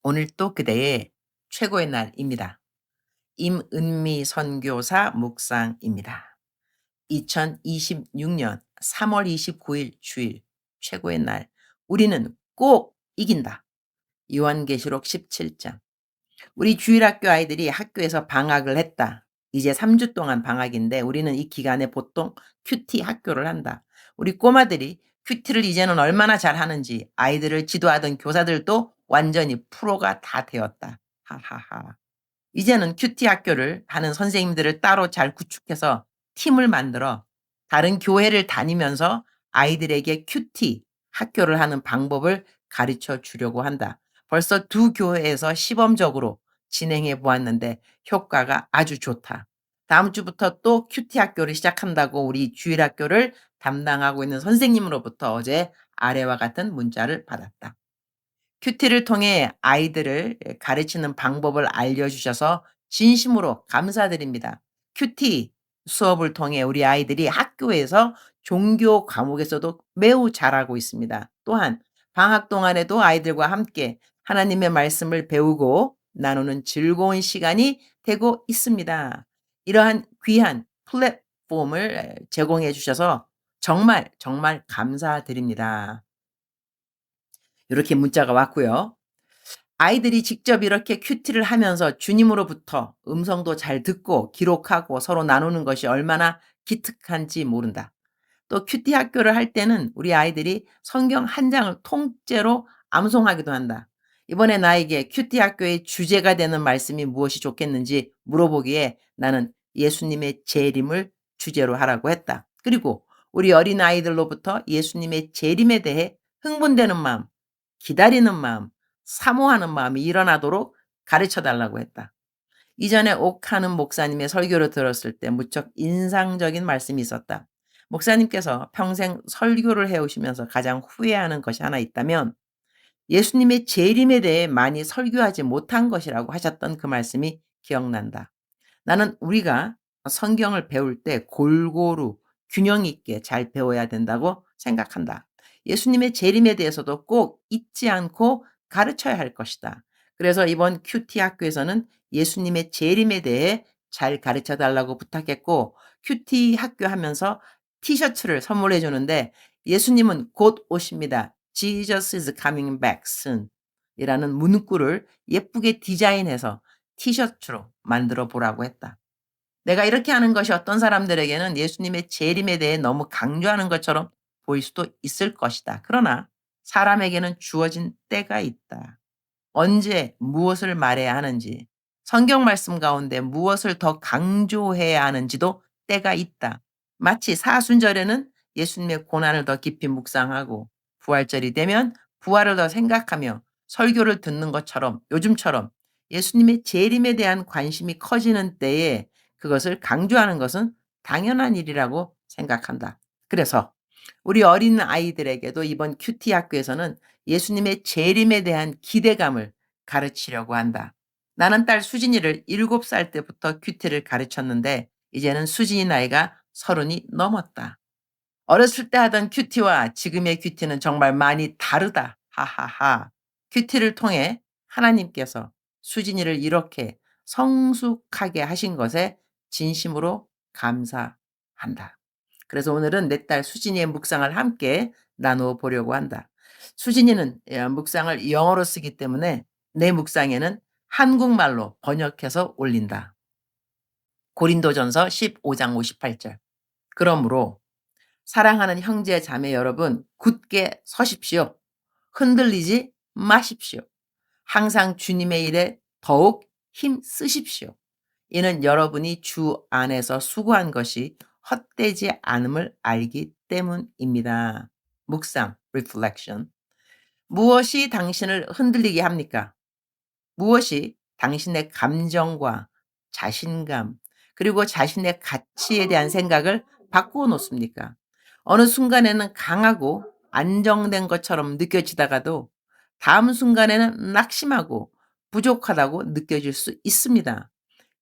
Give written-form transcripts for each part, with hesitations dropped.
오늘 또 그대의 최고의 날입니다. 임은미 선교사 묵상입니다. 2026년 3월 29일 주일 최고의 날. 우리는 꼭 이긴다. 요한계시록 17장. 우리 주일학교 아이들이 학교에서 방학을 했다. 이제 3주 동안 방학인데 우리는 이 기간에 보통 큐티 학교를 한다. 우리 꼬마들이 큐티를 이제는 얼마나 잘하는지 아이들을 지도하던 교사들도 완전히 프로가 다 되었다. 하하하. 이제는 큐티 학교를 하는 선생님들을 따로 잘 구축해서 팀을 만들어 다른 교회를 다니면서 아이들에게 큐티 학교를 하는 방법을 가르쳐 주려고 한다. 벌써 두 교회에서 시범적으로 진행해 보았는데 효과가 아주 좋다. 다음 주부터 또 큐티 학교를 시작한다고 우리 주일학교를 담당하고 있는 선생님으로부터 어제 아래와 같은 문자를 받았다. 큐티를 통해 아이들을 가르치는 방법을 알려주셔서 진심으로 감사드립니다. 큐티 수업을 통해 우리 아이들이 학교에서 종교 과목에서도 매우 잘하고 있습니다. 또한 방학 동안에도 아이들과 함께 하나님의 말씀을 배우고 나누는 즐거운 시간이 되고 있습니다. 이러한 귀한 플랫폼을 제공해 주셔서 정말 정말 감사드립니다. 이렇게 문자가 왔고요. 아이들이 직접 이렇게 큐티를 하면서 주님으로부터 음성도 잘 듣고 기록하고 서로 나누는 것이 얼마나 기특한지 모른다. 또 큐티 학교를 할 때는 우리 아이들이 성경 한 장을 통째로 암송하기도 한다. 이번에 나에게 큐티 학교의 주제가 되는 말씀이 무엇이 좋겠는지 물어보기에 나는 예수님의 재림을 주제로 하라고 했다. 그리고 우리 어린아이들로부터 예수님의 재림에 대해 흥분되는 마음, 기다리는 마음, 사모하는 마음이 일어나도록 가르쳐 달라고 했다. 이전에 옥하는 목사님의 설교를 들었을 때 무척 인상적인 말씀이 있었다. 목사님께서 평생 설교를 해오시면서 가장 후회하는 것이 하나 있다면 예수님의 재림에 대해 많이 설교하지 못한 것이라고 하셨던 그 말씀이 기억난다. 나는 우리가 성경을 배울 때 골고루 균형 있게 잘 배워야 된다고 생각한다. 예수님의 재림에 대해서도 꼭 잊지 않고 가르쳐야 할 것이다. 그래서 이번 큐티 학교에서는 예수님의 재림에 대해 잘 가르쳐 달라고 부탁했고 큐티 학교 하면서 티셔츠를 선물해 주는데 예수님은 곧 오십니다. Jesus is coming back soon 이라는 문구를 예쁘게 디자인해서 티셔츠로 만들어 보라고 했다. 내가 이렇게 하는 것이 어떤 사람들에게는 예수님의 재림에 대해 너무 강조하는 것처럼 보일 수도 있을 것이다. 그러나 사람에게는 주어진 때가 있다. 언제 무엇을 말해야 하는지, 성경 말씀 가운데 무엇을 더 강조해야 하는지도 때가 있다. 마치 사순절에는 예수님의 고난을 더 깊이 묵상하고 부활절이 되면 부활을 더 생각하며 설교를 듣는 것처럼 요즘처럼 예수님의 재림에 대한 관심이 커지는 때에 그것을 강조하는 것은 당연한 일이라고 생각한다. 그래서 우리 어린 아이들에게도 이번 큐티 학교에서는 예수님의 재림에 대한 기대감을 가르치려고 한다. 나는 딸 수진이를 7살 때부터 큐티를 가르쳤는데 이제는 수진이 나이가 30이 넘었다. 어렸을 때 하던 큐티와 지금의 큐티는 정말 많이 다르다. 하하하. 큐티를 통해 하나님께서 수진이를 이렇게 성숙하게 하신 것에 진심으로 감사한다. 그래서 오늘은 내 딸 수진이의 묵상을 함께 나누어 보려고 한다. 수진이는 묵상을 영어로 쓰기 때문에 내 묵상에는 한국말로 번역해서 올린다. 고린도전서 15장 58절. 그러므로 사랑하는 형제 자매 여러분, 굳게 서십시오. 흔들리지 마십시오. 항상 주님의 일에 더욱 힘 쓰십시오. 이는 여러분이 주 안에서 수고한 것이 헛되지 않음을 알기 때문입니다. 묵상, reflection. 무엇이 당신을 흔들리게 합니까? 무엇이 당신의 감정과 자신감, 그리고 자신의 가치에 대한 생각을 바꾸어 놓습니까? 어느 순간에는 강하고 안정된 것처럼 느껴지다가도 다음 순간에는 낙심하고 부족하다고 느껴질 수 있습니다.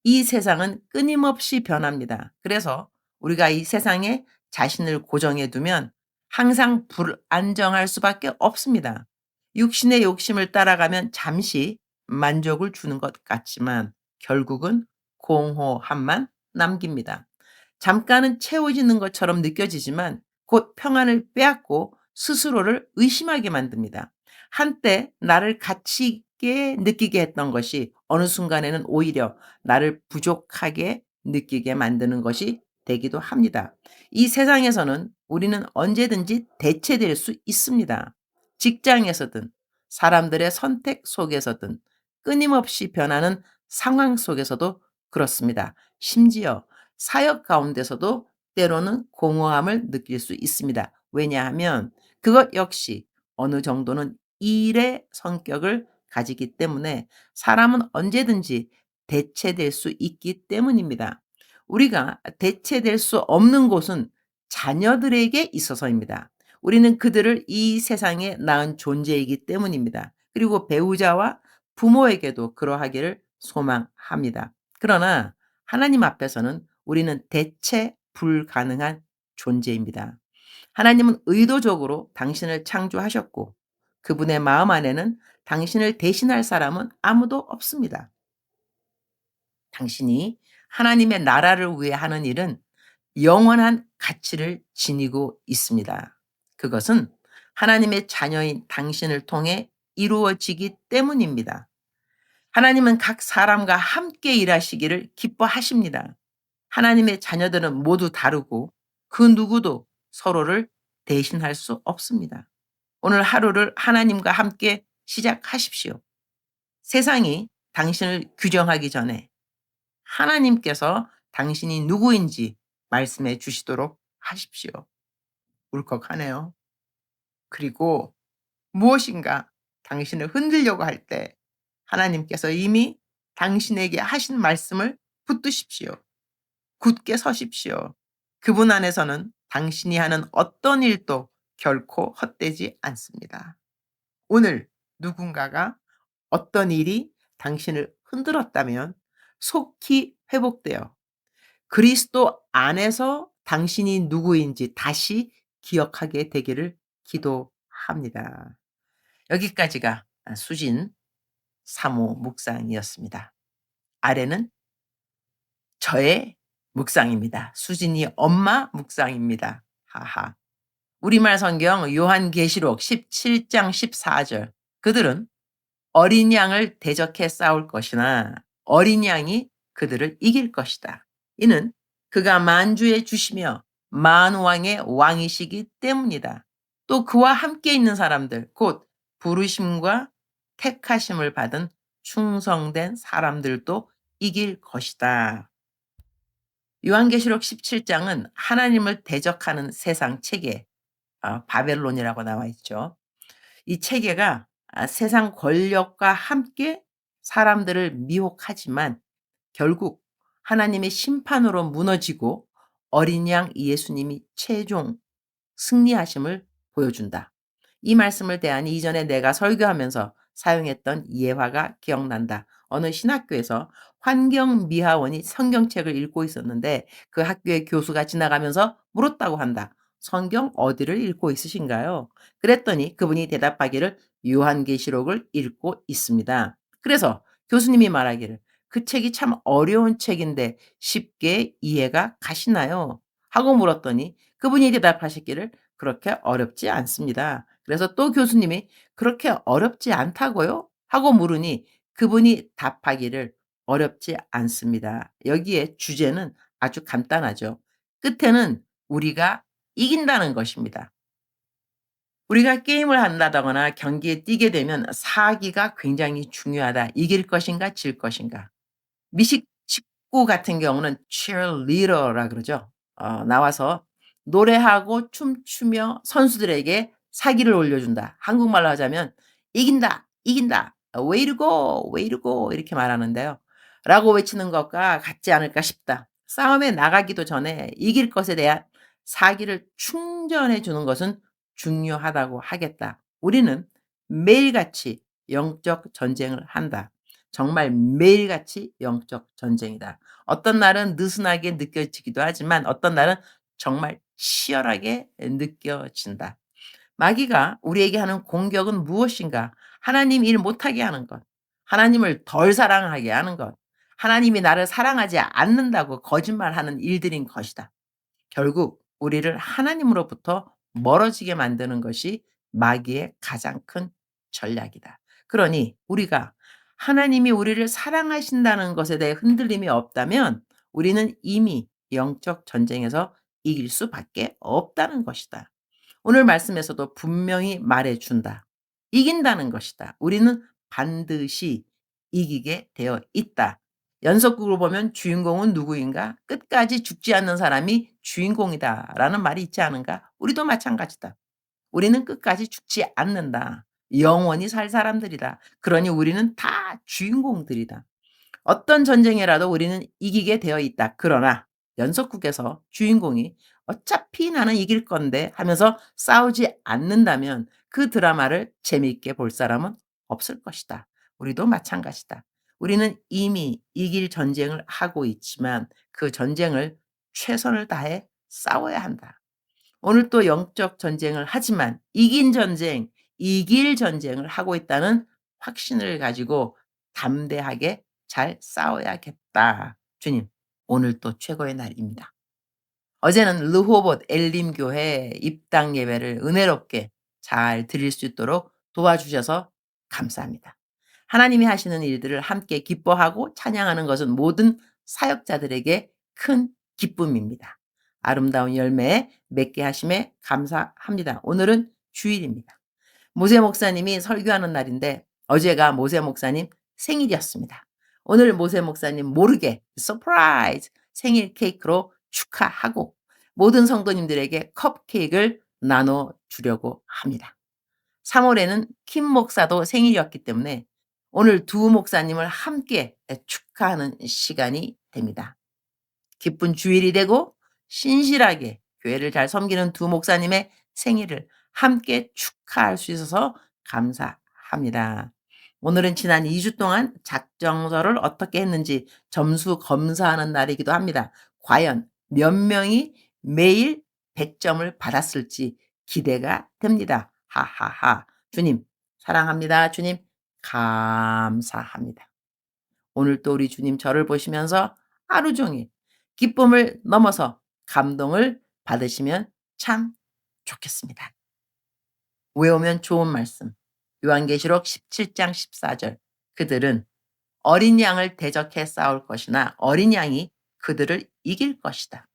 이 세상은 끊임없이 변합니다. 그래서 우리가 이 세상에 자신을 고정해 두면 항상 불안정할 수밖에 없습니다. 육신의 욕심을 따라가면 잠시 만족을 주는 것 같지만 결국은 공허함만 남깁니다. 잠깐은 채워지는 것처럼 느껴지지만 곧 평안을 빼앗고 스스로를 의심하게 만듭니다. 한때 나를 가치 있게 느끼게 했던 것이 어느 순간에는 오히려 나를 부족하게 느끼게 만드는 것이 되기도 합니다. 이 세상에서는 우리는 언제든지 대체될 수 있습니다. 직장에서든 사람들의 선택 속에서든 끊임없이 변하는 상황 속에서도 그렇습니다. 심지어 사역 가운데서도 때로는 공허함을 느낄 수 있습니다. 왜냐하면 그것 역시 어느 정도는 일의 성격을 가지기 때문에 사람은 언제든지 대체될 수 있기 때문입니다. 우리가 대체될 수 없는 곳은 자녀들에게 있어서입니다. 우리는 그들을 이 세상에 낳은 존재이기 때문입니다. 그리고 배우자와 부모에게도 그러하기를 소망합니다. 그러나 하나님 앞에서는 우리는 대체 불가능한 존재입니다. 하나님은 의도적으로 당신을 창조하셨고 그분의 마음 안에는 당신을 대신할 사람은 아무도 없습니다. 당신이 하나님의 나라를 위해 하는 일은 영원한 가치를 지니고 있습니다. 그것은 하나님의 자녀인 당신을 통해 이루어지기 때문입니다. 하나님은 각 사람과 함께 일하시기를 기뻐하십니다. 하나님의 자녀들은 모두 다르고 그 누구도 서로를 대신할 수 없습니다. 오늘 하루를 하나님과 함께 시작하십시오. 세상이 당신을 규정하기 전에 하나님께서 당신이 누구인지 말씀해 주시도록 하십시오. 울컥하네요. 그리고 무엇인가 당신을 흔들려고 할 때 하나님께서 이미 당신에게 하신 말씀을 붙드십시오. 굳게 서십시오. 그분 안에서는 당신이 하는 어떤 일도 결코 헛되지 않습니다. 오늘 누군가가 어떤 일이 당신을 흔들었다면 속히 회복되어 그리스도 안에서 당신이 누구인지 다시 기억하게 되기를 기도합니다. 여기까지가 수진 사모 묵상이었습니다. 아래는 저의 묵상입니다. 수진이 엄마 묵상입니다. 하하. 우리말 성경 요한계시록 17장 14절. 그들은 어린 양을 대적해 싸울 것이나 어린 양이 그들을 이길 것이다. 이는 그가 만주의 주시며 만왕의 왕이시기 때문이다. 또 그와 함께 있는 사람들, 곧 부르심과 택하심을 받은 충성된 사람들도 이길 것이다. 요한계시록 17장은 하나님을 대적하는 세상 체계, 바벨론이라고 나와 있죠. 이 체계가 세상 권력과 함께 사람들을 미혹하지만 결국 하나님의 심판으로 무너지고 어린 양 예수님이 최종 승리하심을 보여준다. 이 말씀을 대하니 이전에 내가 설교하면서 사용했던 예화가 기억난다. 어느 신학교에서 환경미화원이 성경책을 읽고 있었는데 그 학교의 교수가 지나가면서 물었다고 한다. 성경 어디를 읽고 있으신가요? 그랬더니 그분이 대답하기를 요한계시록을 읽고 있습니다. 그래서 교수님이 말하기를 그 책이 참 어려운 책인데 쉽게 이해가 가시나요? 하고 물었더니 그분이 대답하시기를 그렇게 어렵지 않습니다. 그래서 또 교수님이 그렇게 어렵지 않다고요? 하고 물으니 그분이 답하기를 어렵지 않습니다. 여기에 주제는 아주 간단하죠. 끝에는 우리가 이긴다는 것입니다. 우리가 게임을 한다거나 경기에 뛰게 되면 사기가 굉장히 중요하다. 이길 것인가 질 것인가. 미식 축구 같은 경우는 cheerleader라 그러죠. 나와서 노래하고 춤추며 선수들에게 사기를 올려준다. 한국말로 하자면 "이긴다. 이긴다. way to go. way to go." 이렇게 말하는데요. 라고 외치는 것과 같지 않을까 싶다. 싸움에 나가기도 전에 이길 것에 대한 사기를 충전해 주는 것은 중요하다고 하겠다. 우리는 매일같이 영적 전쟁을 한다. 정말 매일같이 영적 전쟁이다. 어떤 날은 느슨하게 느껴지기도 하지만 어떤 날은 정말 치열하게 느껴진다. 마귀가 우리에게 하는 공격은 무엇인가? 하나님 일 못하게 하는 것, 하나님을 덜 사랑하게 하는 것, 하나님이 나를 사랑하지 않는다고 거짓말하는 일들인 것이다. 결국 우리를 하나님으로부터 멀어지게 만드는 것이 마귀의 가장 큰 전략이다. 그러니 우리가 하나님이 우리를 사랑하신다는 것에 대해 흔들림이 없다면 우리는 이미 영적 전쟁에서 이길 수밖에 없다는 것이다. 오늘 말씀에서도 분명히 말해 준다. 이긴다는 것이다. 우리는 반드시 이기게 되어 있다. 연속극을 보면 주인공은 누구인가? 끝까지 죽지 않는 사람이 주인공이다라는 말이 있지 않은가? 우리도 마찬가지다. 우리는 끝까지 죽지 않는다. 영원히 살 사람들이다. 그러니 우리는 다 주인공들이다. 어떤 전쟁이라도 우리는 이기게 되어 있다. 그러나 연속극에서 주인공이 "어차피 나는 이길 건데." 하면서 싸우지 않는다면 그 드라마를 재미있게 볼 사람은 없을 것이다. 우리도 마찬가지다. 우리는 이미 이길 전쟁을 하고 있지만 그 전쟁을 최선을 다해 싸워야 한다. 오늘 또 영적 전쟁을 하지만 이긴 전쟁, 이길 전쟁을 하고 있다는 확신을 가지고 담대하게 잘 싸워야겠다. 주님, 오늘 또 최고의 날입니다. 어제는 르호봇 엘림 교회 입당 예배를 은혜롭게 잘 드릴 수 있도록 도와주셔서 감사합니다. 하나님이 하시는 일들을 함께 기뻐하고 찬양하는 것은 모든 사역자들에게 큰 기쁨입니다. 아름다운 열매 맺게 하심에 감사합니다. 오늘은 주일입니다. 모세 목사님이 설교하는 날인데 어제가 모세 목사님 생일이었습니다. 오늘 모세 목사님 모르게 서프라이즈 생일 케이크로 축하하고 모든 성도님들에게 컵케이크를 나눠 주려고 합니다. 3월에는 킴 목사도 생일이었기 때문에 오늘 두 목사님을 함께 축하하는 시간이 됩니다. 기쁜 주일이 되고 신실하게 교회를 잘 섬기는 두 목사님의 생일을 함께 축하할 수 있어서 감사합니다. 오늘은 지난 2주 동안 작정서를 어떻게 했는지 점수 검사하는 날이기도 합니다. 과연 몇 명이 매일 100점을 받았을지 기대가 됩니다. 하하하. 주님 사랑합니다. 주님 감사합니다. 오늘 또 우리 주님 저를 보시면서 하루 종일 기쁨을 넘어서 감동을 받으시면 참 좋겠습니다. 외우면 좋은 말씀. 요한계시록 17장 14절. 그들은 어린 양을 대적해 싸울 것이나 어린 양이 그들을 이길 것이다.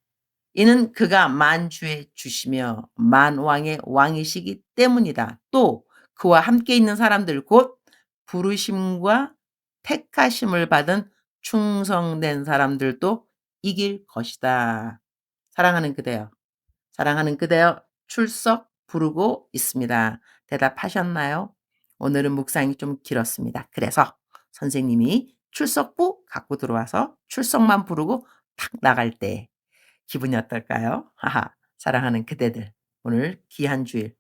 이는 그가 만주의 주시며 만왕의 왕이시기 때문이다. 또 그와 함께 있는 사람들 곧 부르심과 택하심을 받은 충성된 사람들도 이길 것이다. 사랑하는 그대여, 사랑하는 그대여 출석 부르고 있습니다. 대답하셨나요? 오늘은 묵상이 좀 길었습니다. 그래서 선생님이 출석부 갖고 들어와서 출석만 부르고 탁 나갈 때 기분이 어떨까요? 하하. 사랑하는 그대들, 오늘 귀한 주일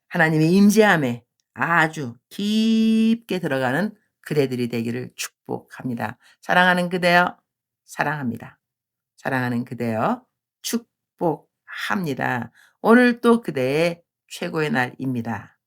하나님의 임재함에 아주 깊게 들어가는 그대들이 되기를 축복합니다. 사랑하는 그대여 사랑합니다. 사랑하는 그대여 축복합니다. 오늘 또 그대의 최고의 날입니다.